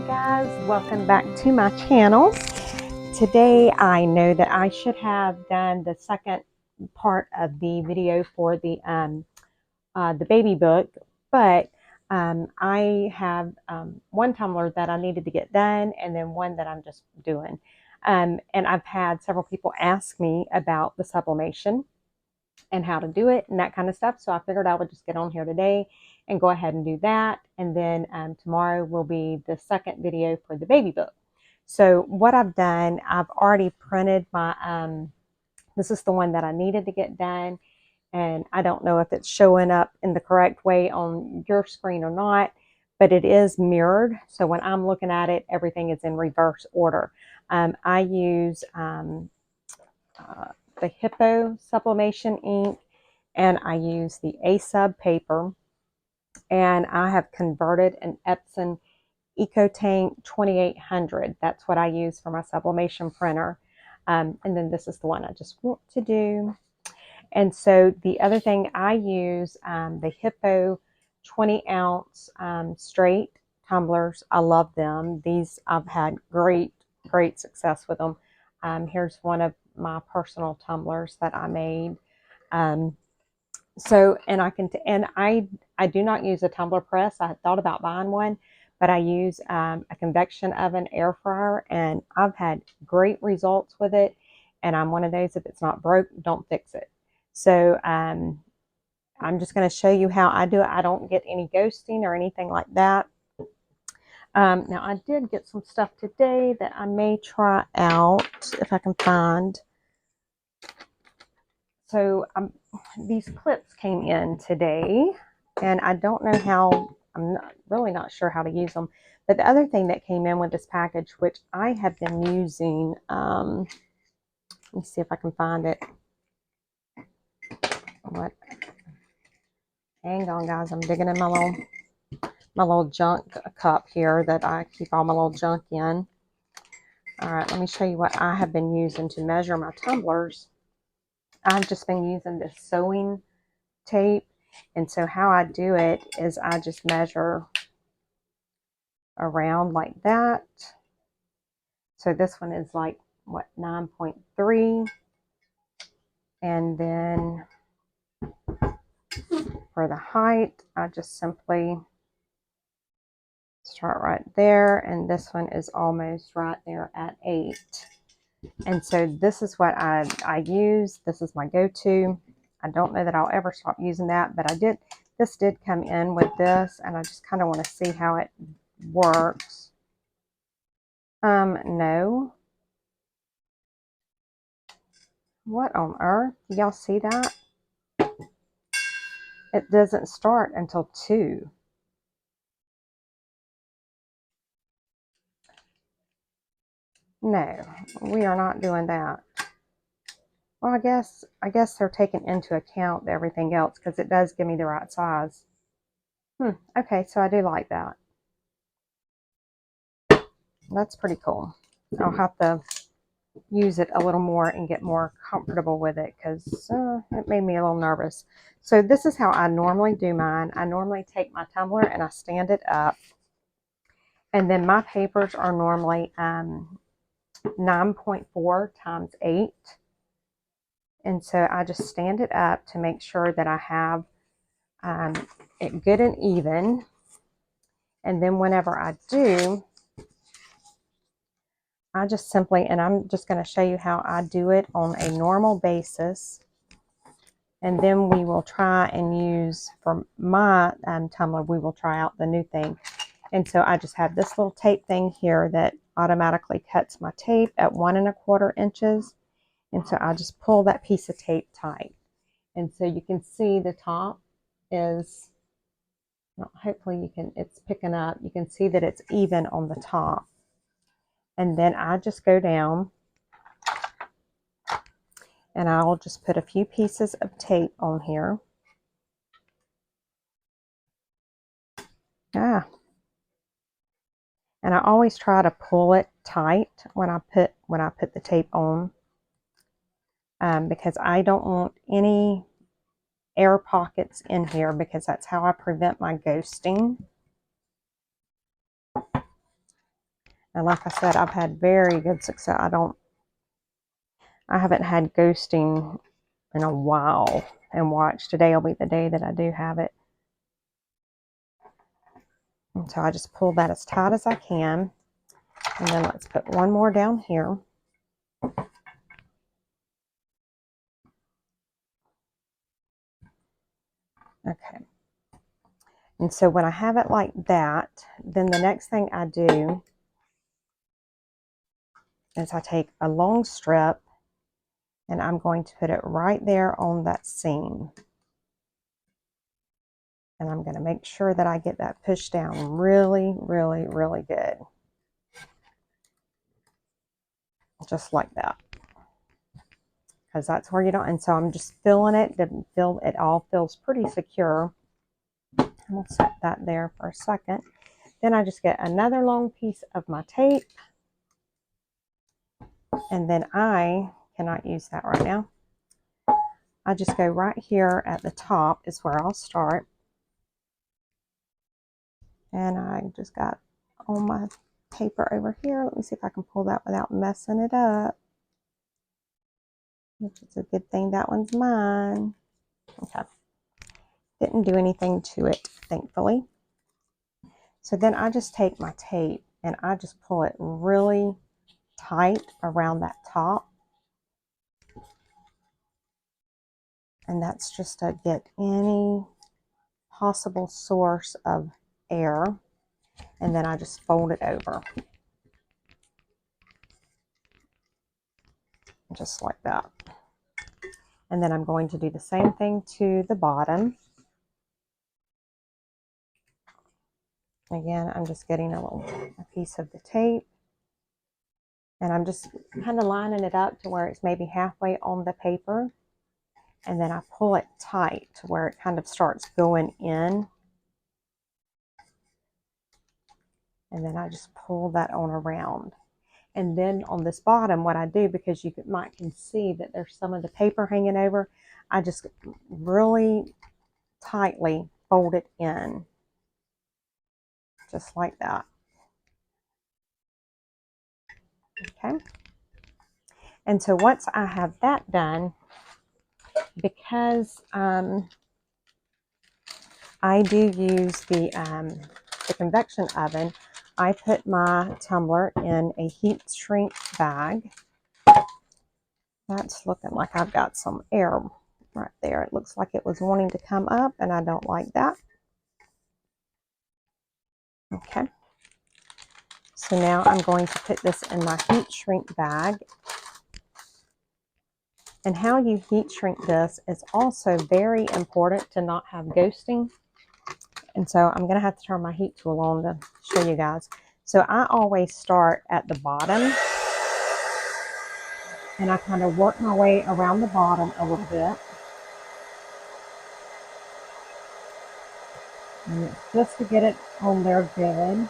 guys, welcome back to my channel. Today I know that I should have done the second part of the video for the baby book, but I have one tumbler that I needed to get done and then one that I'm just doing. And I've had several people ask me about the sublimation and how to do it and that kind of stuff. So I figured I would just get on here today and go ahead and do that. And then tomorrow will be the second video for the baby book. So what I've done, I've already printed my, this is the one that I needed to get done. And I don't know if it's showing up in the correct way on your screen or not, but it is mirrored. So when I'm looking at it, everything is in reverse order. I use the Hippo sublimation ink, and I use the A-Sub paper, and I have converted an Epson EcoTank 2800. That's what I use for my sublimation printer. And then this is the one I just want to do. And so the other thing, I use the Hippo 20-ounce straight tumblers. I love them. These, I've had great success with them. Here's one of my personal tumblers that I made. So, and I do not use a tumbler press. I thought about buying one, but I use a convection oven air fryer, and I've had great results with it. And I'm one of those, if it's not broke, don't fix it. So I'm just going to show you how I do it. I don't get any ghosting or anything like that. Now I did get some stuff today that I may try out if I can find. So these clips came in today, and I don't know how, really not sure how to use them. But the other thing that came in with this package, which I have been using, let me see if I can find it. What? Hang on, guys. I'm digging in my little junk cup here that I keep all my little junk in. All right, let me show you what I have been using to measure my tumblers. I've just been using this sewing tape, and so how I do it is I just measure around like that. So this one is like, what, 9.3, and then for the height, I just simply start right there, and this one is almost right there at 8. And so this is what I use. This is my go-to. I don't know that I'll ever stop using that, but this did come in with this, and I just kind of want to see how it works. No. What on earth? Do y'all see that? It doesn't start until 2. No, we are not doing that. Well, I guess they're taking into account everything else, because it does give me the right size. Okay, so I do like that. That's pretty cool. I'll have to use it a little more and get more comfortable with it, because it made me a little nervous. So this is how I normally do mine. I normally take my tumbler and I stand it up, and then my papers are normally 9.4 times 8, and so I just stand it up to make sure that I have it good and even. And then whenever I do, I just simply, and I'm just going to show you how I do it on a normal basis. And then we will try and use, for my tumbler, we will try out the new thing. And so I just have this little tape thing here that automatically cuts my tape at 1 1/4 inches. And so I just pull that piece of tape tight. And so you can see the top is, well, hopefully you can, it's picking up. You can see that it's even on the top. And then I just go down, and I'll just put a few pieces of tape on here. And I always try to pull it tight when I put the tape on, because I don't want any air pockets in here, because that's how I prevent my ghosting. And like I said, I've had very good success. I haven't had ghosting in a while. And watch, today will be the day that I do have it. And so I just pull that as tight as I can. And then let's put one more down here. Okay. And so when I have it like that, then the next thing I do is I take a long strip and I'm going to put it right there on that seam. And I'm going to make sure that I get that pushed down really, really, really good. Just like that. Because that's where you don't, and so I'm just filling it. It all feels pretty secure. We'll set that there for a second. Then I just get another long piece of my tape. And then I cannot use that right now. I just go right here at the top is where I'll start. And I just got all my paper over here. Let me see if I can pull that without messing it up. Which is a good thing that one's mine. Okay. Didn't do anything to it, thankfully. So then I just take my tape and I just pull it really tight around that top. And that's just to get any possible source of air. And then I just fold it over. Just like that. And then I'm going to do the same thing to the bottom. Again, I'm just getting a piece of the tape. And I'm just kind of lining it up to where it's maybe halfway on the paper. And then I pull it tight to where it kind of starts going in. And then I just pull that on around. And then on this bottom, what I do, because you can see that there's some of the paper hanging over, I just really tightly fold it in. Just like that. Okay. And so once I have that done, because I do use the convection oven, I put my tumbler in a heat shrink bag. That's looking like I've got some air right there. It looks like it was wanting to come up, and I don't like that. Okay. So now I'm going to put this in my heat shrink bag. And how you heat shrink this is also very important to not have ghosting. And so I'm going to have to turn my heat tool on to show you guys. So I always start at the bottom. And I kind of work my way around the bottom a little bit. And it's just to get it on there good.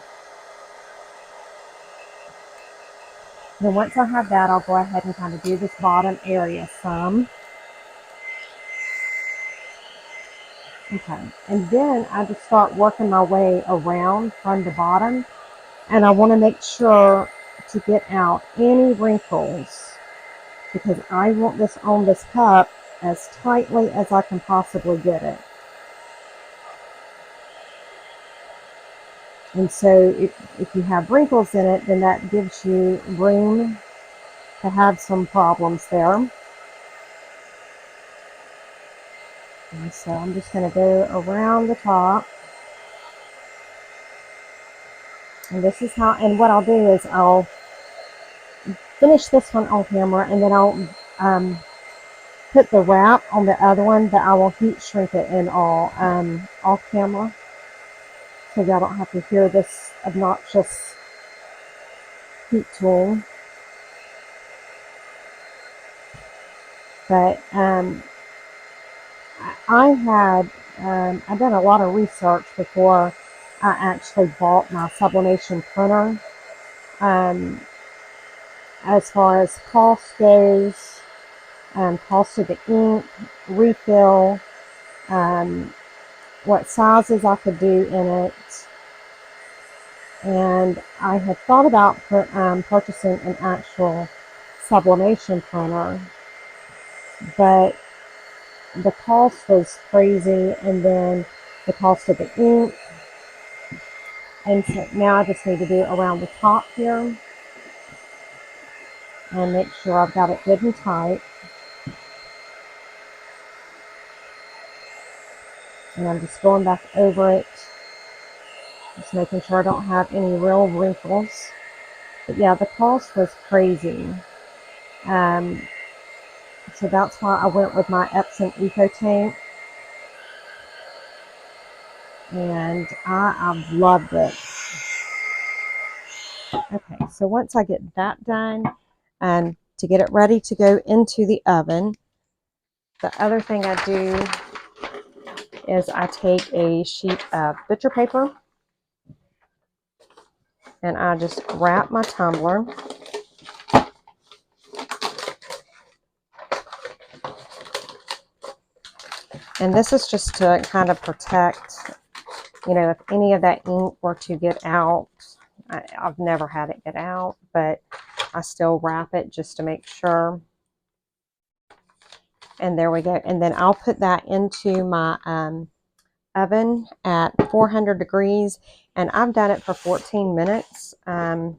Then once I have that, I'll go ahead and kind of do this bottom area some. Okay, and then I just start working my way around from the bottom. And I want to make sure to get out any wrinkles, because I want this on this cup as tightly as I can possibly get it. And so if you have wrinkles in it, then that gives you room to have some problems there. And so I'm just going to go around the top. And this is how, and what I'll do is I'll finish this one on camera, and then I'll put the wrap on the other one, but I will heat shrink it in all off camera, so y'all don't have to hear this obnoxious heat tool. But I've done a lot of research before I actually bought my sublimation printer. As far as cost goes, cost of the ink, refill, what sizes I could do in it, And I had thought about purchasing an actual sublimation printer, but the cost was crazy, and then the cost of the ink. And so now I just need to do it around the top here and make sure I've got it good and tight. And I'm just going back over it, just making sure I don't have any real wrinkles. But yeah, the cost was crazy. So that's why I went with my Epson Eco Tank. And I've loved it. Okay, so once I get that done, and to get it ready to go into the oven, the other thing I do is I take a sheet of butcher paper and I just wrap my tumbler. And this is just to kind of protect, you know, if any of that ink were to get out. I've never had it get out, but I still wrap it just to make sure. And there we go. And then I'll put that into my oven at 400 degrees. And I've done it for 14 minutes. We're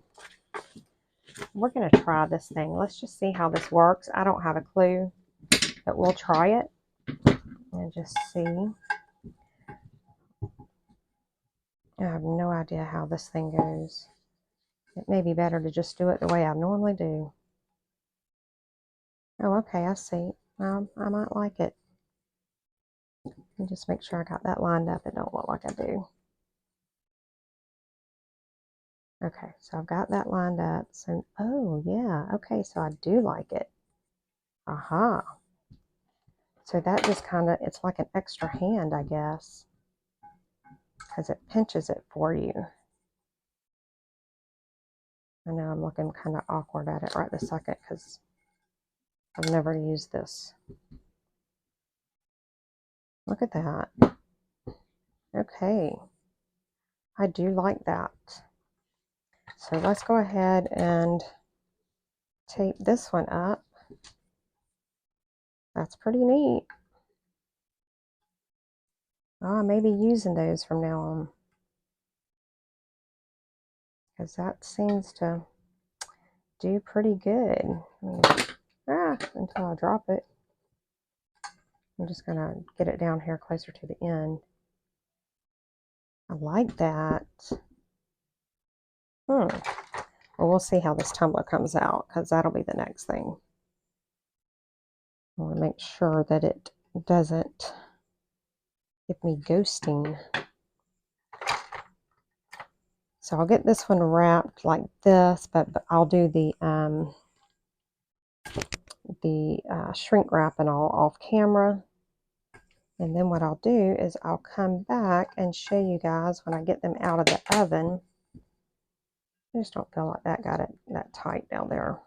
going to try this thing. Let's just see how this works. I don't have a clue, but we'll try it and just see. I have no idea how this thing goes. It may be better to just do it the way I normally do. Oh, okay, I see. I might like it. And just make sure I got that lined up. It don't look like I do. Okay, so I've got that lined up. So, oh yeah, okay, so I do like it. Aha. So that just kind of, it's like an extra hand, I guess, because it pinches it for you. I know I'm looking kind of awkward at it right this second because I've never used this. Look at that. Okay. I do like that. So let's go ahead and tape this one up. That's pretty neat. I may be using those from now on, because that seems to do pretty good. Until I drop it. I'm just going to get it down here closer to the end. I like that. Well, we'll see how this tumbler comes out, because that'll be the next thing. I want to make sure that it doesn't give me ghosting. So I'll get this one wrapped like this, but I'll do the shrink wrap and all off camera. And then what I'll do is I'll come back and show you guys when I get them out of the oven. I just don't feel like that got it that tight down there.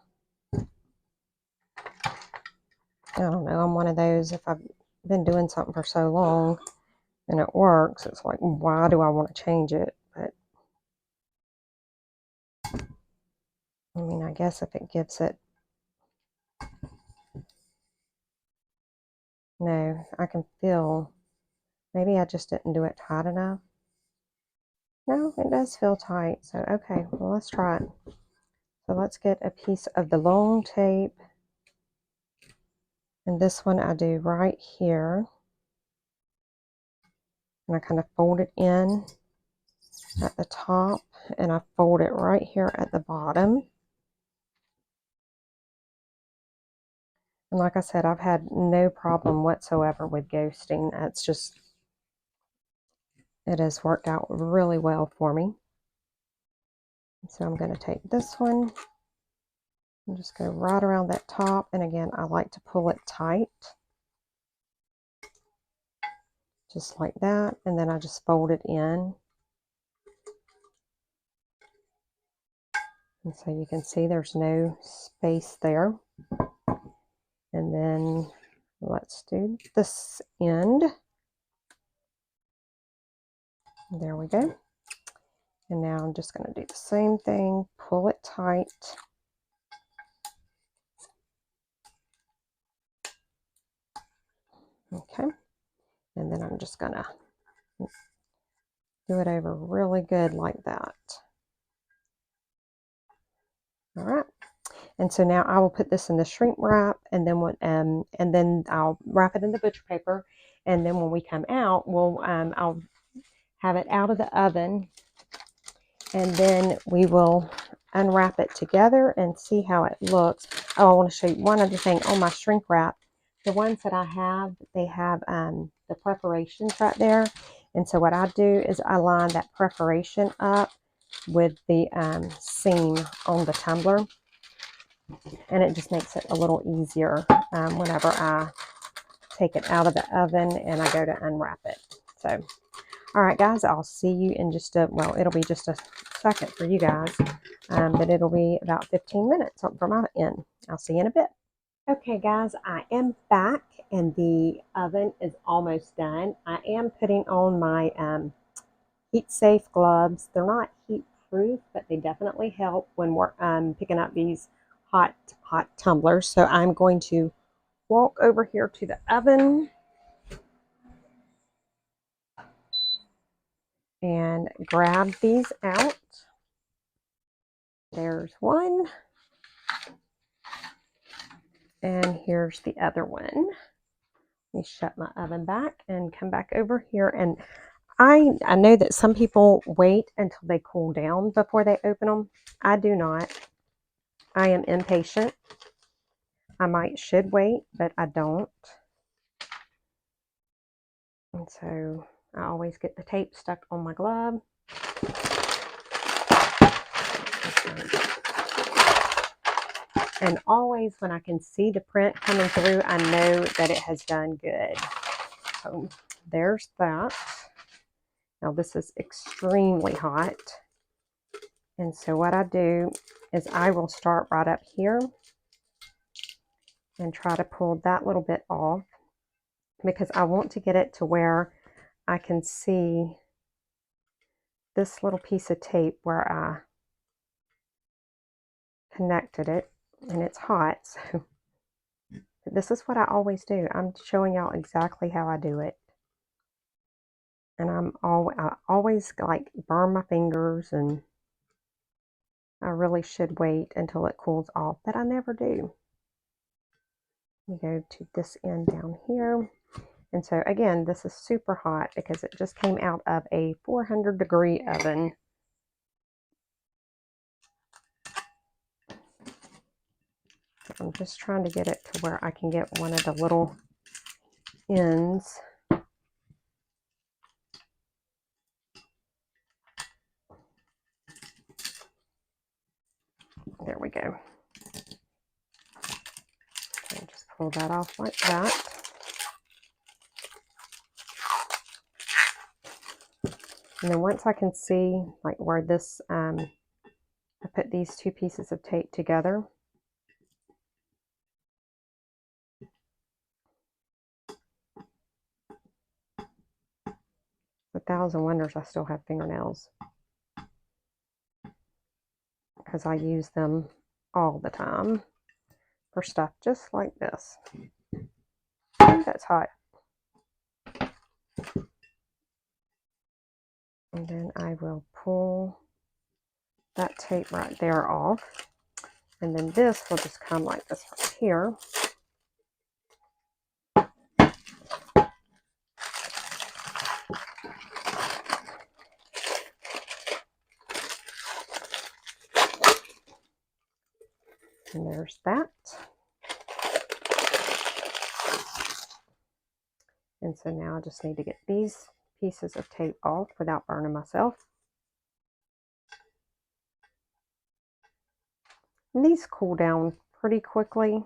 I don't know, I'm one of those, if I've been doing something for so long and it works, it's like, why do I want to change it? But I mean, I guess if it gives it, no, I can feel, maybe I just didn't do it tight enough. No, it does feel tight. So, okay, well, let's try it. So let's get a piece of the long tape. And this one I do right here. And I kind of fold it in at the top. And I fold it right here at the bottom. And like I said, I've had no problem whatsoever with ghosting. It's just, it has worked out really well for me. So I'm going to take this one and just go right around that top. And again, I like to pull it tight. Just like that. And then I just fold it in. And so you can see there's no space there. And then let's do this end. There we go. And now I'm just going to do the same thing, pull it tight. Okay, and then I'm just going to do it over really good like that. All right. And so now I will put this in the shrink wrap, and then I'll wrap it in the butcher paper, and then when we come out, I'll have it out of the oven, and then we will unwrap it together and see how it looks. Oh, I want to show you one other thing on my shrink wrap. The ones that I have, they have the perforations right there, and so what I do is I line that perforation up with the seam on the tumbler. And it just makes it a little easier whenever I take it out of the oven and I go to unwrap it. So, all right, guys, I'll see you in just well, it'll be just a second for you guys, but it'll be about 15 minutes from my end. I'll see you in a bit. Okay, guys, I am back, and the oven is almost done. I am putting on my heat-safe gloves. They're not heat-proof, but they definitely help when we're picking up these hot tumblers. So I'm going to walk over here to the oven and grab these out. There's one, and here's the other one. Let me shut my oven back and come back over here. And I know that some people wait until they cool down before they open them. I do not. I am impatient. I should wait, but I don't. And so I always get the tape stuck on my glove. And always when I can see the print coming through, I know that it has done good. So there's that. Now this is extremely hot. And so what I do is I will start right up here and try to pull that little bit off, because I want to get it to where I can see this little piece of tape where I connected it, and it's hot. So this is what I always do. I'm showing y'all exactly how I do it. And I always like burn my fingers, and I really should wait until it cools off, but I never do. We go to this end down here. And so again, this is super hot because it just came out of a 400-degree oven. I'm just trying to get it to where I can get one of the little ends. There we go. And just pull that off like that. And then once I can see like where this, I put these two pieces of tape together. A thousand wonders I still have fingernails, because I use them all the time for stuff just like this. Ooh, that's hot. And then I will pull that tape right there off. And then this will just come like this right here. And there's that. And so now I just need to get these pieces of tape off without burning myself. And these cool down pretty quickly.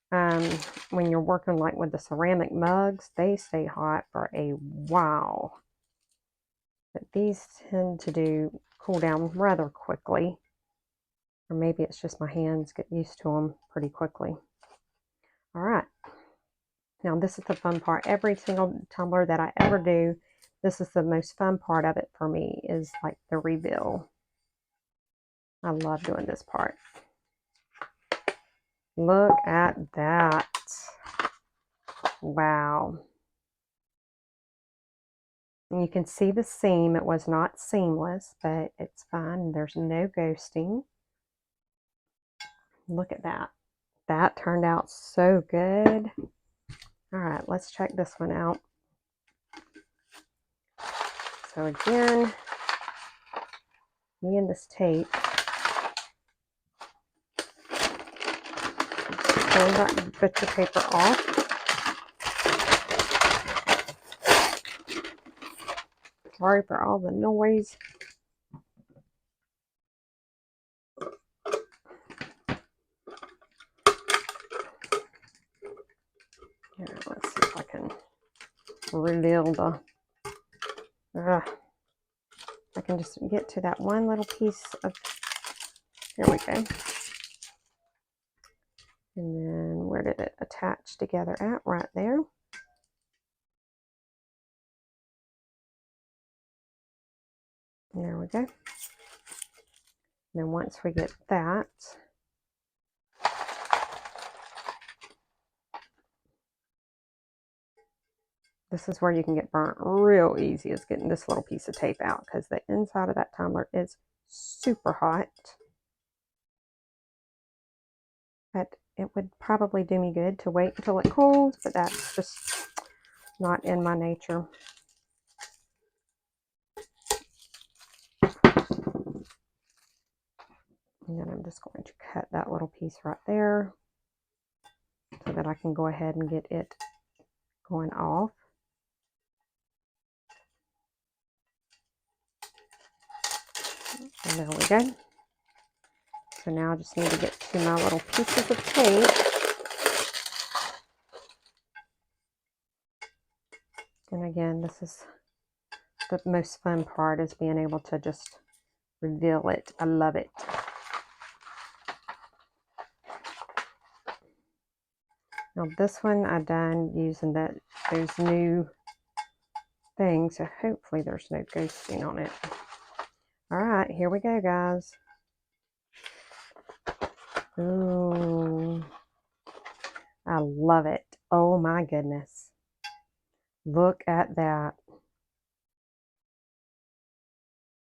When you're working like with the ceramic mugs, they stay hot for a while. But these tend to cool down rather quickly. Or maybe it's just my hands get used to them pretty quickly. All right. Now this is the fun part. Every single tumbler that I ever do, this is the most fun part of it for me, is like the reveal. I love doing this part. Look at that. Wow. And you can see the seam. It was not seamless, but it's fine. There's no ghosting. Look at that. That turned out so good. All right, let's check this one out. So again, me and this tape. Pull that butcher paper off. Sorry for all the noise. Here, let's see if I can reveal the... I can just get to that one little piece of... There we go. And then where did it attach together at? Right there. There we go. And then once we get that, this is where you can get burnt real easy, is getting this little piece of tape out, because the inside of that tumbler is super hot. But it would probably do me good to wait until it cools, but that's just not in my nature. And then I'm just going to cut that little piece right there so that I can go ahead and get it going off. And there we go. So now I just need to get to my little pieces of tape. And again, this is the most fun part, is being able to just reveal it. I love it. Now this one I done using those new things, so hopefully there's no ghosting on it. All right, here we go, guys. Ooh, I love it. Oh my goodness. Look at that.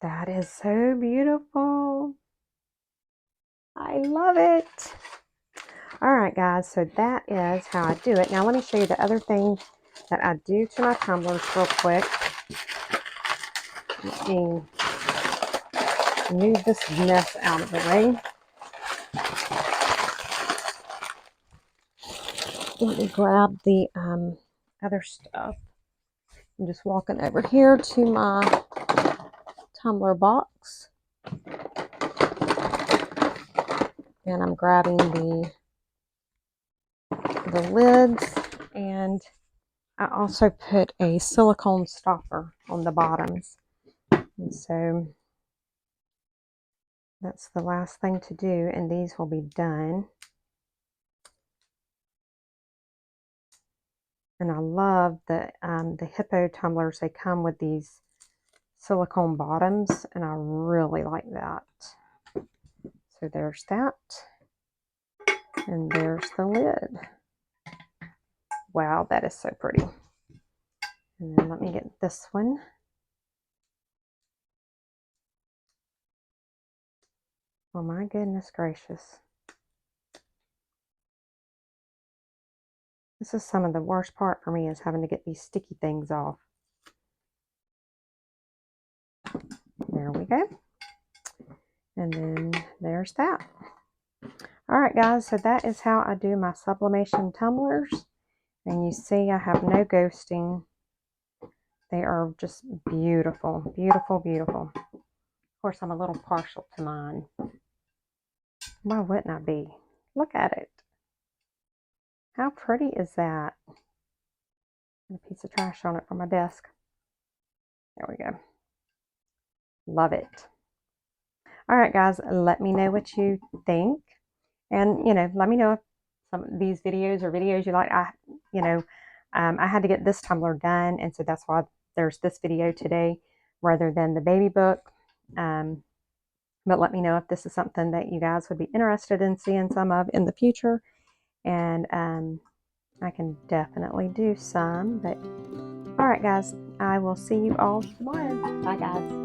That is so beautiful. I love it. All right, guys, so that is how I do it. Now let me show you the other thing that I do to my tumblers real quick. Let me move this mess out of the way. Let me grab the other stuff. I'm just walking over here to my tumbler box. And I'm grabbing the lids, and I also put a silicone stopper on the bottoms. And so that's the last thing to do, and these will be done. And I love the Hippo tumblers. They come with these silicone bottoms, and I really like that. So there's that, and there's the lid. Wow, that is so pretty. And then let me get this one. Oh my goodness gracious. This is some of the worst part for me, is having to get these sticky things off. There we go. And then there's that. All right, guys, so that is how I do my sublimation tumblers. And you see I have no ghosting. They are just beautiful, beautiful, beautiful. Of course, I'm a little partial to mine. Why wouldn't I be? Look at it. How pretty is that? And a piece of trash on it from my desk. There we go. Love it. All right, guys, let me know what you think. And, let me know if some of these videos are videos you like. I had to get this tumbler done, and so that's why there's this video today rather than the baby book. But let me know if this is something that you guys would be interested in seeing some of in the future. And I can definitely do some. But all right, guys, I will see you all tomorrow. Bye, guys.